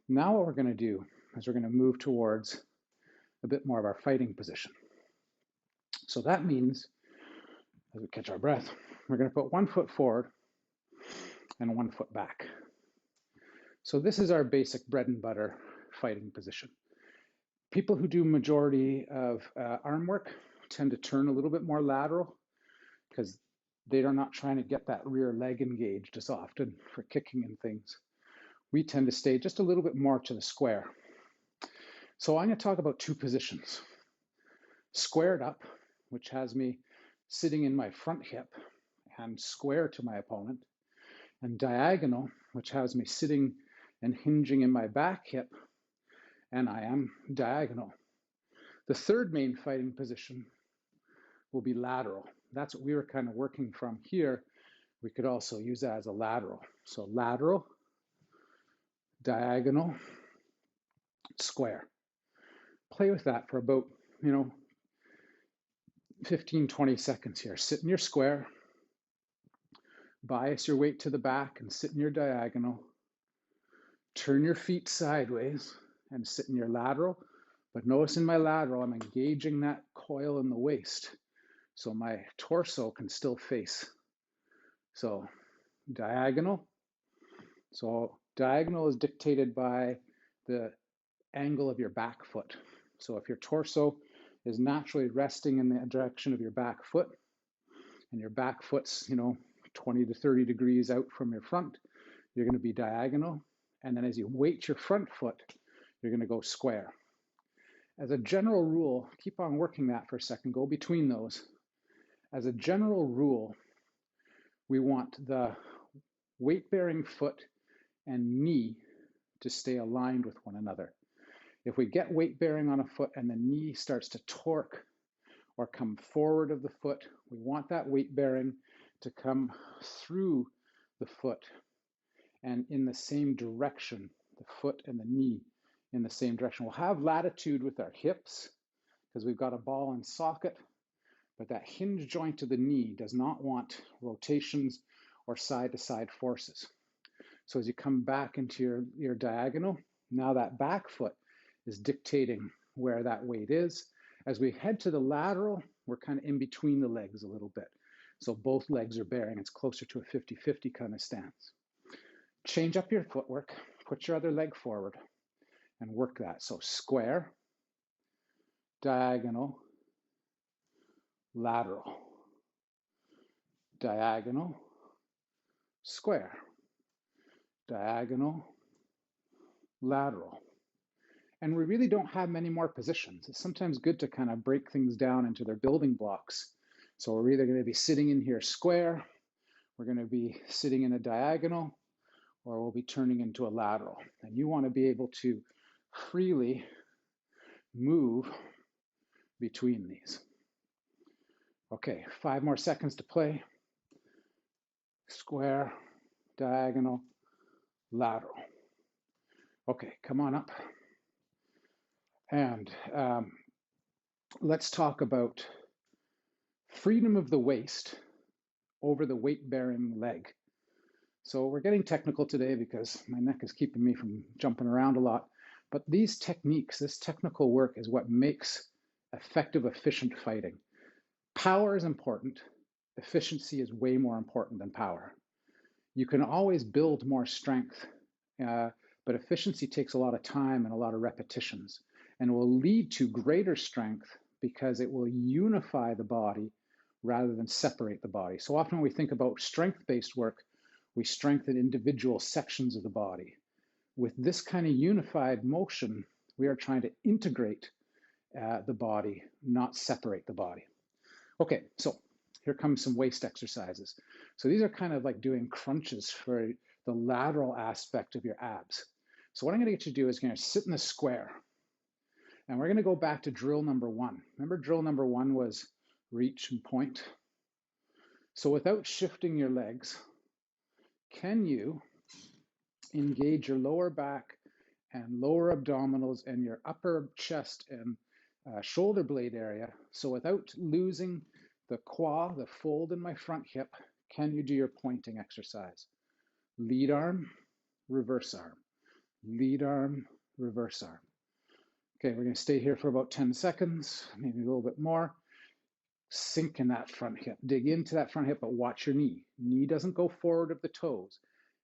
Now what we're going to do is we're going to move towards a bit more of our fighting position. So that means, as we catch our breath, we're going to put 1 foot forward and 1 foot back. So this is our basic bread and butter fighting position. People who do majority of arm work tend to turn a little bit more lateral because they are not trying to get that rear leg engaged as often for kicking and things. We tend to stay just a little bit more to the square. So I'm going to talk about 2 positions. Squared up, which has me sitting in my front hip and square to my opponent, and diagonal, which has me sitting and hinging in my back hip, and I am diagonal. The third main fighting position will be lateral. That's what we were kind of working from here. We could also use that as a lateral. So lateral, diagonal, square. Play with that for about, 15, 20 seconds here. Sit in your square, bias your weight to the back and sit in your diagonal. Turn your feet sideways and sit in your lateral. But notice in my lateral, I'm engaging that coil in the waist so my torso can still face. So diagonal. So diagonal is dictated by the angle of your back foot. So if your torso is naturally resting in the direction of your back foot and your back foot's, 20 to 30 degrees out from your front, you're going to be diagonal. And then as you weight your front foot, you're going to go square. As a general rule, keep on working that for a second, go between those. As a general rule, we want the weight-bearing foot and knee to stay aligned with one another. If we get weight-bearing on a foot and the knee starts to torque or come forward of the foot, we want that weight-bearing to come through the foot and in the same direction, the foot and the knee in the same direction. We'll have latitude with our hips because we've got a ball and socket, but that hinge joint of the knee does not want rotations or side-to-side forces. So as you come back into your diagonal, now that back foot is dictating where that weight is. As we head to the lateral, we're kind of in between the legs a little bit. So both legs are bearing. It's closer to a 50-50 kind of stance. Change up your footwork, put your other leg forward and work that. So square, diagonal, lateral, diagonal, square, diagonal, lateral. And we really don't have many more positions. It's sometimes good to kind of break things down into their building blocks. So we're either going to be sitting in here square, we're going to be sitting in a diagonal, or we'll be turning into a lateral. And you want to be able to freely move between these. Okay, 5 more seconds to play. Square, diagonal, lateral. Okay, come on up. And let's talk about freedom of the waist over the weight-bearing leg. So we're getting technical today because my neck is keeping me from jumping around a lot. But these techniques, this technical work is what makes effective, efficient fighting. Power is important. Efficiency is way more important than power. You can always build more strength, but efficiency takes a lot of time and a lot of repetitions and will lead to greater strength because it will unify the body rather than separate the body. So often when we think about strength-based work, we strengthen individual sections of the body. With this kind of unified motion, we are trying to integrate the body, not separate the body. Okay, so here comes some waist exercises. So these are kind of like doing crunches for the lateral aspect of your abs. So what I'm going to get you to do is going to sit in the square. And we're going to go back to drill number 1. Remember drill number 1 was reach and point? So without shifting your legs, can you engage your lower back and lower abdominals and your upper chest and shoulder blade area? So without losing the quad, the fold in my front hip, can you do your pointing exercise? Lead arm, reverse arm. lead arm, reverse arm. Okay, we're going to stay here for about 10 seconds, maybe a little bit more. Sink in that front hip, dig into that front hip, but watch your knee. Knee doesn't go forward of the toes.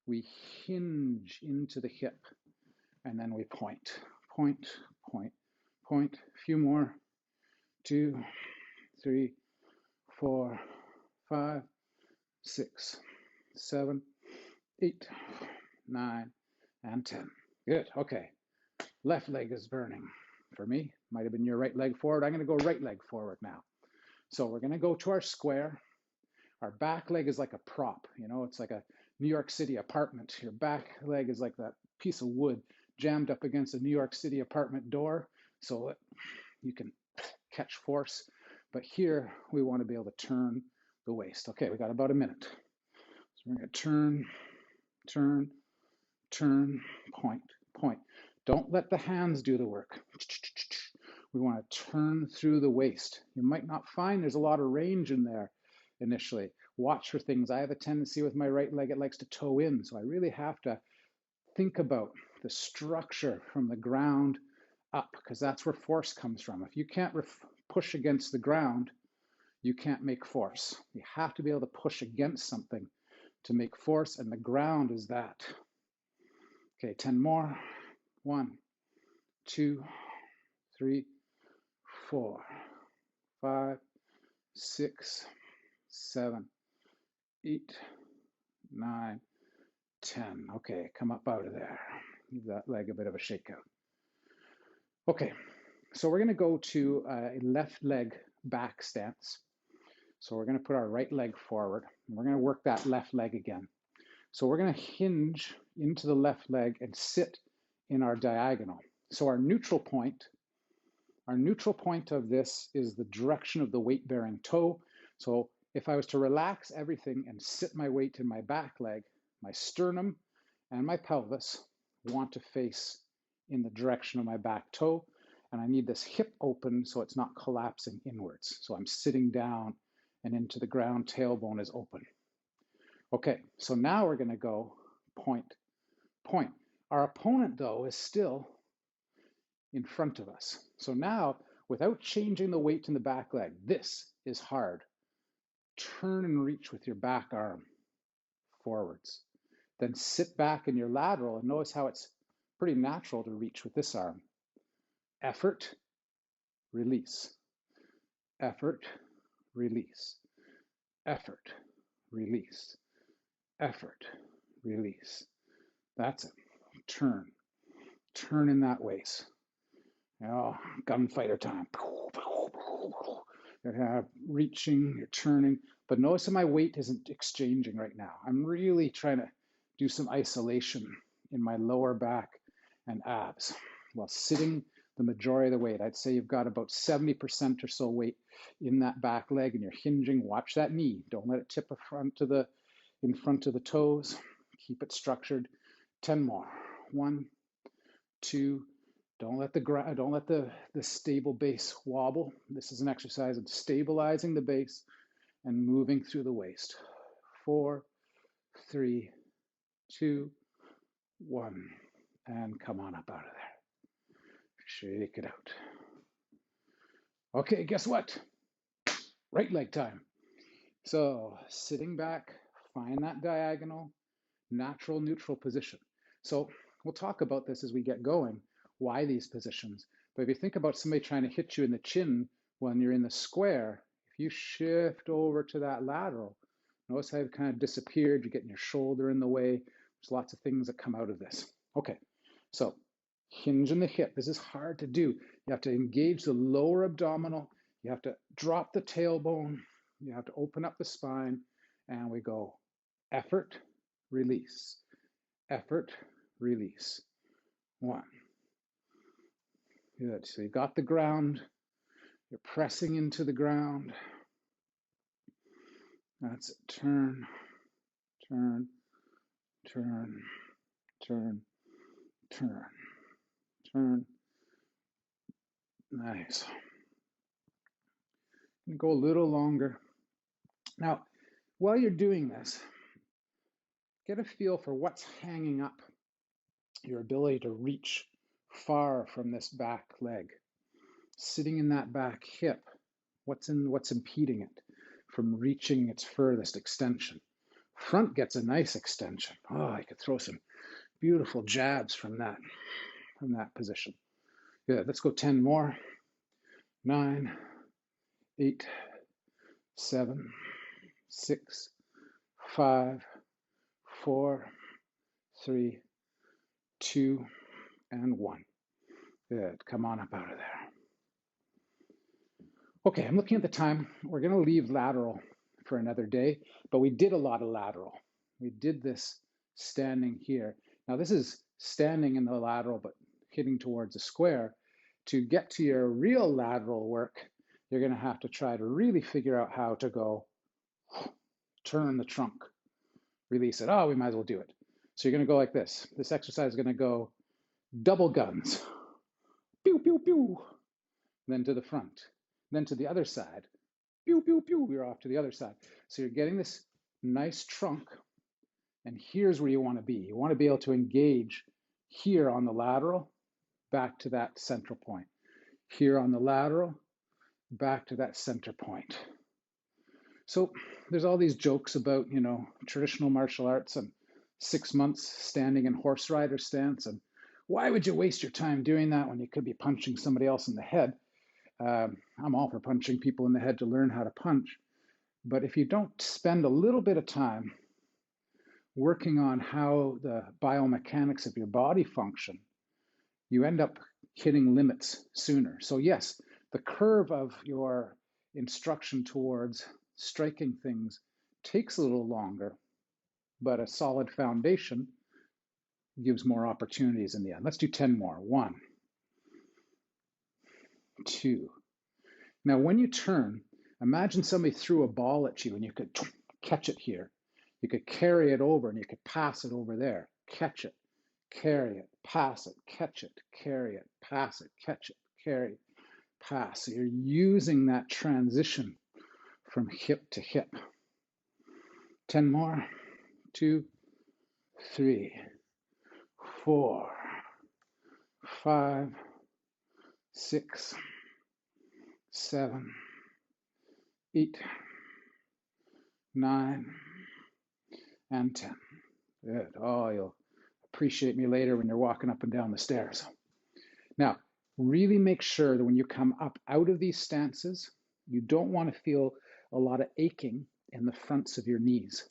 We hinge into the hip, and then we point, point, point, point. A few more. 2, 3, 4, 5, 6, 7, 8, 9, and 10. Good. Okay. Left leg is burning for me. Might have been your right leg forward. I'm going to go right leg forward now. So we're going to go to our square. Our back leg is like a prop. You know, it's like a New York City apartment. Your back leg is like that piece of wood jammed up against a New York City apartment door so that you can catch force. But here we want to be able to turn the waist. Okay, we got about a minute. So we're going to turn, turn, turn, point, point. Don't let the hands do the work. We want to turn through the waist. You might not find there's a lot of range in there initially. Watch for things. I have a tendency with my right leg, it likes to toe in. So I really have to think about the structure from the ground up, because that's where force comes from. If you can't push against the ground, you can't make force. You have to be able to push against something to make force, and the ground is that. Okay, 10 more. 1, 2, 3, 4, 5, 6, 7, 8, 9, 10. Okay, come up out of there. Give that leg a bit of a shakeout. Okay, so we're going to go to a left leg back stance. So we're going to put our right leg forward, and we're going to work that left leg again. So we're going to hinge into the left leg and sit in our diagonal. So our neutral point of this is the direction of the weight-bearing toe. So if I was to relax everything and sit my weight in my back leg, my sternum and my pelvis want to face in the direction of my back toe. And I need this hip open so it's not collapsing inwards. So I'm sitting down and into the ground, tailbone is open. Okay, so now we're going to go point, point. Our opponent, though, is still in front of us. So now, without changing the weight in the back leg, this is hard. Turn and reach with your back arm forwards. Then sit back in your lateral and notice how it's pretty natural to reach with this arm. Effort, release. Effort, release. Effort, release. Effort, release. That's it. Turn. Turn in that waist. Oh, gunfighter time. You're reaching, you're turning, but notice that my weight isn't exchanging right now. I'm really trying to do some isolation in my lower back and abs while sitting the majority of the weight. I'd say you've got about 70% or so weight in that back leg and you're hinging. Watch that knee. Don't let it tip in front of the toes. Keep it structured. 10 more. 1, 2. Don't let the stable base wobble. This is an exercise of stabilizing the base and moving through the waist. 4, 3, 2, 1, and come on up out of there. Shake it out. Okay, guess what? Right leg time. So sitting back, find that diagonal, natural neutral position. So we'll talk about this as we get going, why these positions. But if you think about somebody trying to hit you in the chin when you're in the square, if you shift over to that lateral, notice how you've kind of disappeared, you're getting your shoulder in the way. There's lots of things that come out of this. Okay, so hinge in the hip. This is hard to do. You have to engage the lower abdominal. You have to drop the tailbone. You have to open up the spine. And we go effort, release. Effort, release. 1. Good. So you got the ground. You're pressing into the ground. That's it. Turn, turn, turn, turn, turn, turn. Nice. Go a little longer. Now, while you're doing this, get a feel for what's hanging up your ability to reach far from this back leg. Sitting in that back hip, what's impeding it from reaching its furthest extension? Front gets a nice extension. Oh, I could throw some beautiful jabs from that position. Good. Let's go 10 more. 9, 8, 7, 6, 5, 4, 3, 2, and 1. Good. Come on up out of there. Okay, I'm looking at the time. We're going to leave lateral for another day, but we did a lot of lateral. We did this standing here. Now this is standing in the lateral, but hitting towards a square. To get to your real lateral work, you're going to have to try to really figure out how to go turn the trunk, release it. Oh, we might as well do it. So you're going to go like this. This exercise is going to go double guns. Pew, pew, pew. Then to the front. Then to the other side. Pew, pew, pew. You're off to the other side. So you're getting this nice trunk. And here's where you want to be. You want to be able to engage here on the lateral, back to that central point. Here on the lateral, back to that center point. So there's all these jokes about, traditional martial arts and 6 months standing in horse rider stance. And why would you waste your time doing that when you could be punching somebody else in the head? I'm all for punching people in the head to learn how to punch. But if you don't spend a little bit of time working on how the biomechanics of your body function, you end up hitting limits sooner. So yes, the curve of your instruction towards striking things takes a little longer, but a solid foundation gives more opportunities in the end. Let's do 10 more. 1, 2. Now, when you turn, imagine somebody threw a ball at you and you could catch it here. You could carry it over and you could pass it over there. Catch it, carry it, pass it, catch it, carry it, pass it, catch it, carry it, pass. So you're using that transition from hip to hip. 10 more. 2, 3, 4, 5, 6, 7, 8, 9, and 10. Good. Oh, you'll appreciate me later when you're walking up and down the stairs. Now, really make sure that when you come up out of these stances, you don't want to feel a lot of aching in the fronts of your knees.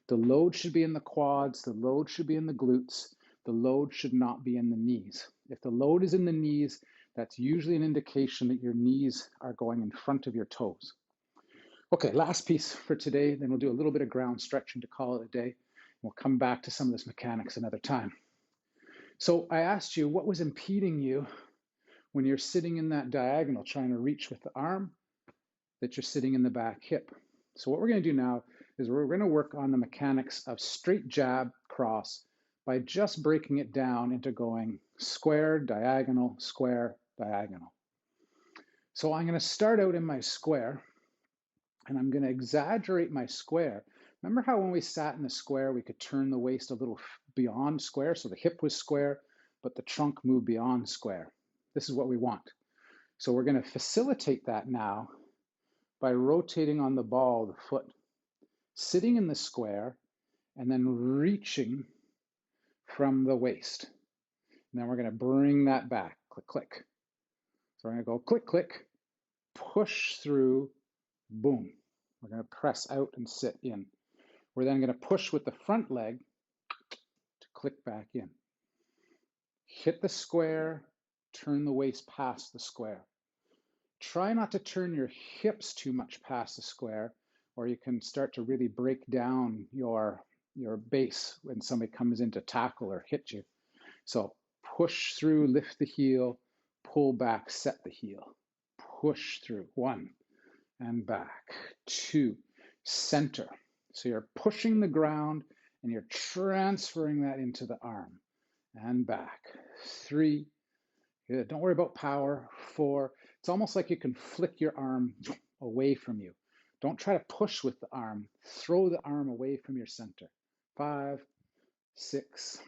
The load should be in the quads, the load should be in the glutes, the load should not be in the knees. If the load is in the knees, that's usually an indication that your knees are going in front of your toes. Okay, last piece for today, then we'll do a little bit of ground stretching to call it a day. We'll come back to some of this mechanics another time. So I asked you, what was impeding you when you're sitting in that diagonal trying to reach with the arm, that you're sitting in the back hip? So what we're going to do now is we're going to work on the mechanics of straight jab cross by just breaking it down into going square, diagonal, square, diagonal. So I'm going to start out in my square, and I'm going to exaggerate my square. Remember how when we sat in the square, we could turn the waist a little beyond square? So the hip was square, but the trunk moved beyond square. This is what we want. So we're going to facilitate that now by rotating on the ball the foot, sitting in the square, and then reaching from the waist. And then we're going to bring that back, click, click. So we're going to go click, click, push through, boom. We're going to press out and sit in. We're then going to push with the front leg to click back in. Hit the square, turn the waist past the square. Try not to turn your hips too much past the square, or you can start to really break down your base when somebody comes in to tackle or hit you. So push through, lift the heel, pull back, set the heel. Push through, 1, and back, 2, center. So you're pushing the ground and you're transferring that into the arm, and back, 3, good. Don't worry about power, 4. It's almost like you can flick your arm away from you. Don't try to push with the arm. Throw the arm away from your center. 5, 6,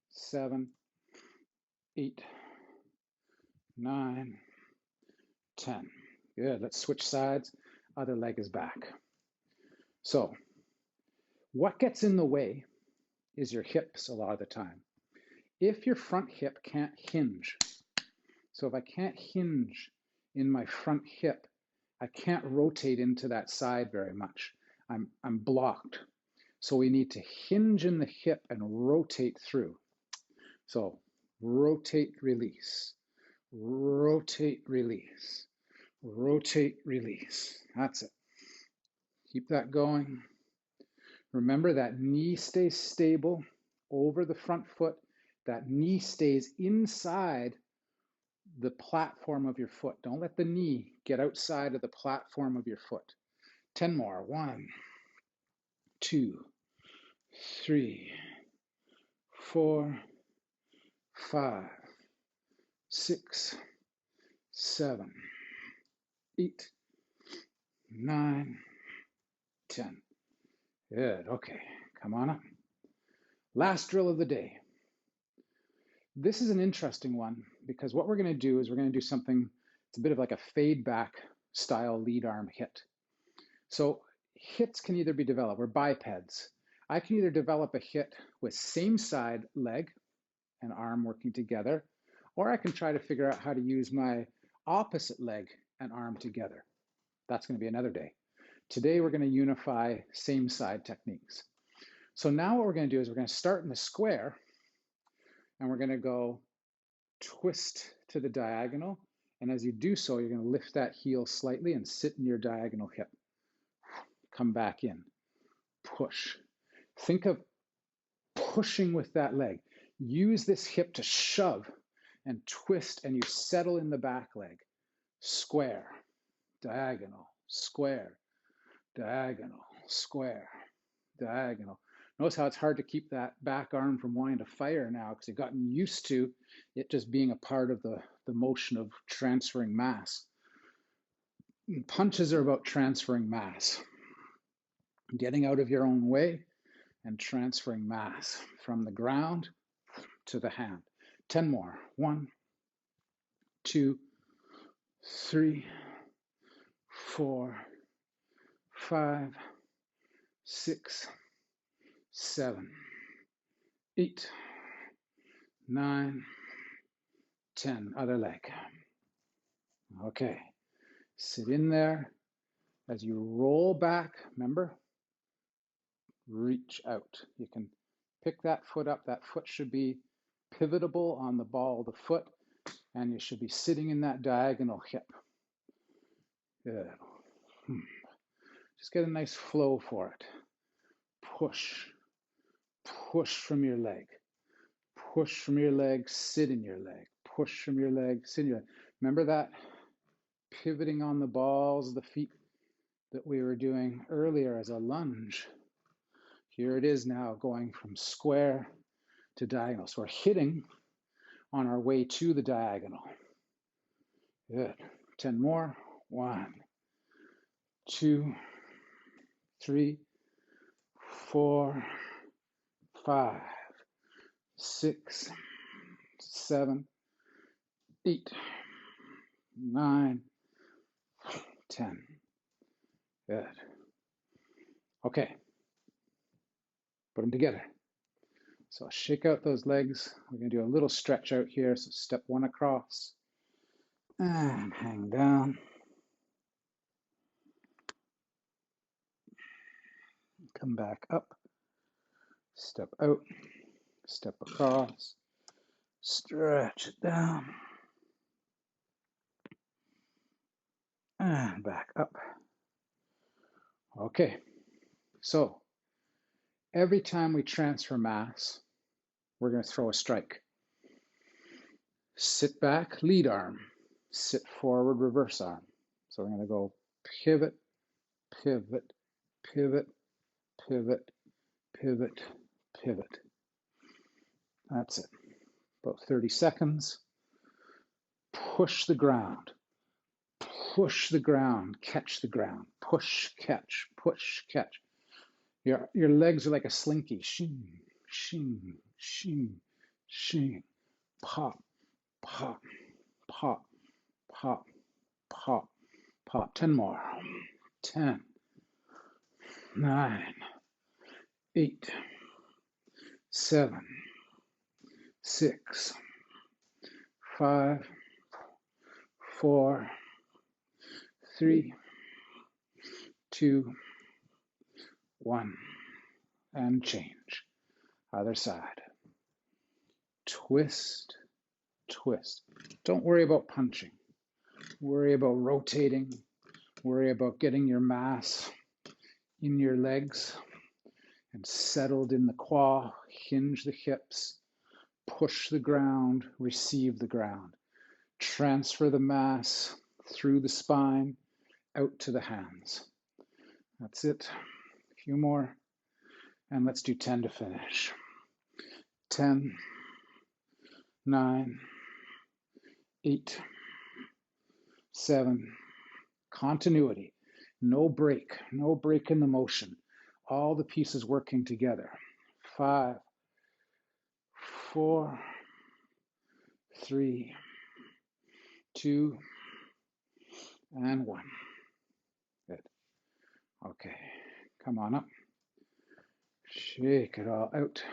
7, 8, 9, 10. Good. Let's switch sides. Other leg is back. So what gets in the way is your hips a lot of the time. If your front hip can't hinge, so if I can't hinge in my front hip, I can't rotate into that side very much. I'm blocked. So we need to hinge in the hip and rotate through. So rotate, release, rotate, release, rotate, release. That's it. Keep that going. Remember that knee stays stable over the front foot. That knee stays inside the platform of your foot. Don't let the knee get outside of the platform of your foot. 10 more. 1, 2, 3, 4, 5, 6, 7, 8, 9, 10. Good. Okay. Come on up. Last drill of the day. This is an interesting one because what we're going to do is we're going to do something, it's a bit of like a fade back style lead arm hit. So hits can either be developed, or bipeds. I can either develop a hit with same side leg and arm working together, or I can try to figure out how to use my opposite leg and arm together. That's going to be another day. Today we're going to unify same side techniques. So now what we're going to do is we're going to start in the square, and we're going to go twist to the diagonal. And as you do so, you're going to lift that heel slightly and sit in your diagonal hip. Come back in. Push. Think of pushing with that leg. Use this hip to shove and twist, and you settle in the back leg. Square, diagonal, square, diagonal, square, diagonal. Notice how it's hard to keep that back arm from wanting to fire now because you've gotten used to it just being a part of the motion of transferring mass. Punches are about transferring mass, getting out of your own way and transferring mass from the ground to the hand. 10 more. 1, 2, 3, 4, 5, 6, 7, 8, 9, 10. Other leg. Okay. Sit in there. As you roll back, remember, reach out. You can pick that foot up. That foot should be pivotable on the ball of the foot, and you should be sitting in that diagonal hip. Good. Just get a nice flow for it. Push. Push from your leg. Push from your leg, sit in your leg. Push from your leg, sit in your leg. Remember that pivoting on the balls of the feet that we were doing earlier as a lunge. Here it is now, going from square to diagonal. So we're hitting on our way to the diagonal. Good. 10 more. 1, 2, 3, 4, 5, 6, 7, 8, 9, 10. Good. Okay. Put them together. So shake out those legs. We're going to do a little stretch out here. So step 1 across and hang down. Come back up. Step out. Step across. Stretch it down. And back up. Okay. So every time we transfer mass, we're going to throw a strike. Sit back, lead arm. Sit forward, reverse arm. So we're going to go pivot, pivot, pivot, pivot, pivot, pivot. That's it. About 30 seconds. Push the ground. Push the ground. Catch the ground. Push, catch. Push, catch. Your legs are like a slinky. Shing, shing, shing, shing. Pop, pop, pop, pop, pop, pop. 10 more. 10, 9, 8, 7, 6, 5, 4, 3, 2, 1, and change. Other side. Twist, twist. Don't worry about punching. Worry about rotating. Worry about getting your mass in your legs and settled in the quad. Hinge the hips. Push the ground. Receive the ground. Transfer the mass through the spine out to the hands. That's it. A few more. And let's do 10 to finish. 10, 9, 8, 7, continuity. No break in the motion. All the pieces working together. 5, 4, 3, 2, and 1. Good. Okay, come on up. Shake it all out.